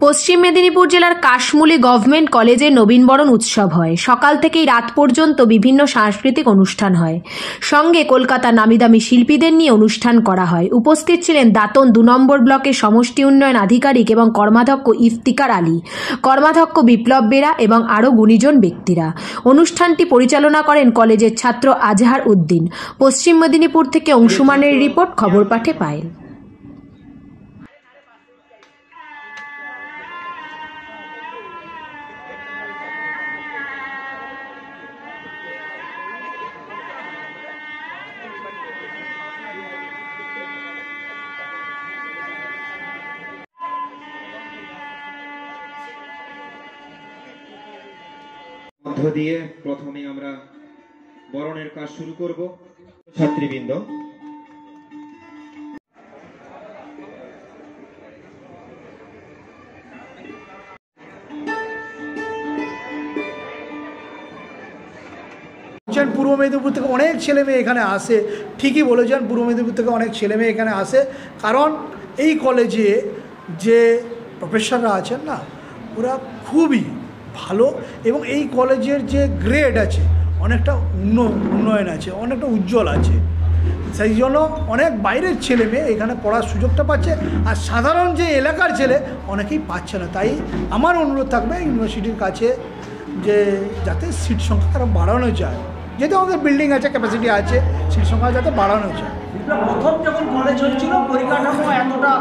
পশ্চিম মেদিনীপুর জেলার কাশমুলি গভর্নমেন্ট কলেজে নবীনবরণ উৎসব হয়। সকাল থেকেই রাত পর্যন্ত বিভিন্ন সাংস্কৃতিক অনুষ্ঠান হয়। সঙ্গে কলকাতা নামিদামি শিল্পীদের নিয়ে অনুষ্ঠান করা হয়। উপস্থিত ছিলেন দাঁতন ২ নম্বর ব্লকের সমষ্টি উন্নয়ন আধিকারিক এবং কর্মাধ্যক্ষ ইফতিকার আলী, কর্মাধ্যক্ষ বিপ্লব বেরা এবং আরও গুণীজন ব্যক্তিরা। অনুষ্ঠানটি পরিচালনা করেন কলেজের ছাত্র আজহার উদ্দিন। পশ্চিম মেদিনীপুর থেকে অংশুমানের রিপোর্ট, খবর পাঠে পায়েল। মধ্য দিয়ে প্রথমে আমরা বরণের কাজ শুরু করব। ছাত্রীবৃন্দ, পূর্ব মেদিনীপুর থেকে অনেক ছেলে মেয়ে এখানে আসে। ঠিকই বলেছেন, পূর্ব মেদিনীপুর থেকে অনেক ছেলে মেয়ে এখানে আসে, কারণ এই কলেজে যে প্রফেসররা আছেন না, ওরা খুবই ভালো এবং এই কলেজের যে গ্রেড আছে অনেকটা উন্নয়ন আছে, অনেকটা উজ্জ্বল আছে। সেই জন্য অনেক বাইরের ছেলে মেয়ে এখানে পড়ার সুযোগটা পাচ্ছে, আর সাধারণ যে এলাকার ছেলে অনেকেই পাচ্ছে না। তাই আমার অনুরোধ থাকবে ইউনিভার্সিটির কাছে যে যাতে সিট সংখ্যা আরও বাড়ানো যায়, যেহেতু আমাদের বিল্ডিং আছে, ক্যাপাসিটি আছে, সিট সংখ্যা যাতে বাড়ানো যায়। প্রথম যখন কলেজ হচ্ছিল পরিকাঠামো এতটা।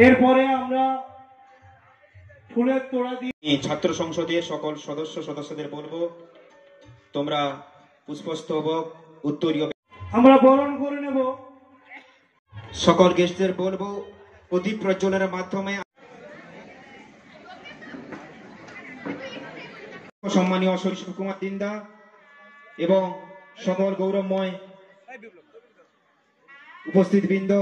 এরপরে আমরা ফুলের তোড়া দিয়ে ছাত্র সংসদের সকল সদস্যদের বলবো, তোমরা পুষ্পস্তবক উত্তরীয় আমরা বরণ করে নেব। সকল গেস্টদের বলবো প্রদীপ প্রজ্বলনের মাধ্যমে সম্মানীয় সরিষা কুমার দিন্দা এবং সকল গৌরবময় উপস্থিত বৃন্দ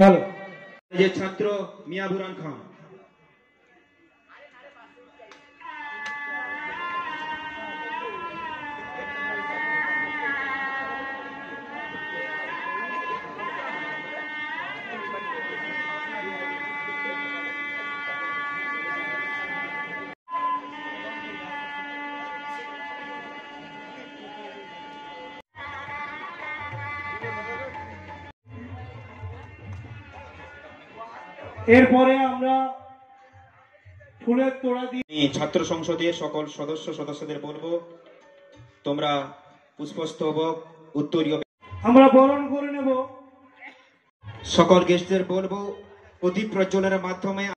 হ্যালো ছাত্র মিয়া বুরান খান। এরপরে আমরা ফুলের তোড়া দিয়ে ছাত্র সংসদের সকল সদস্যদের বলবো, তোমরা পুষ্পস্তবক উত্তরীয় আমরা বরণ করে নেব। সকল গেস্টদের বলবো প্রদীপ প্রজ্বলনের মাধ্যমে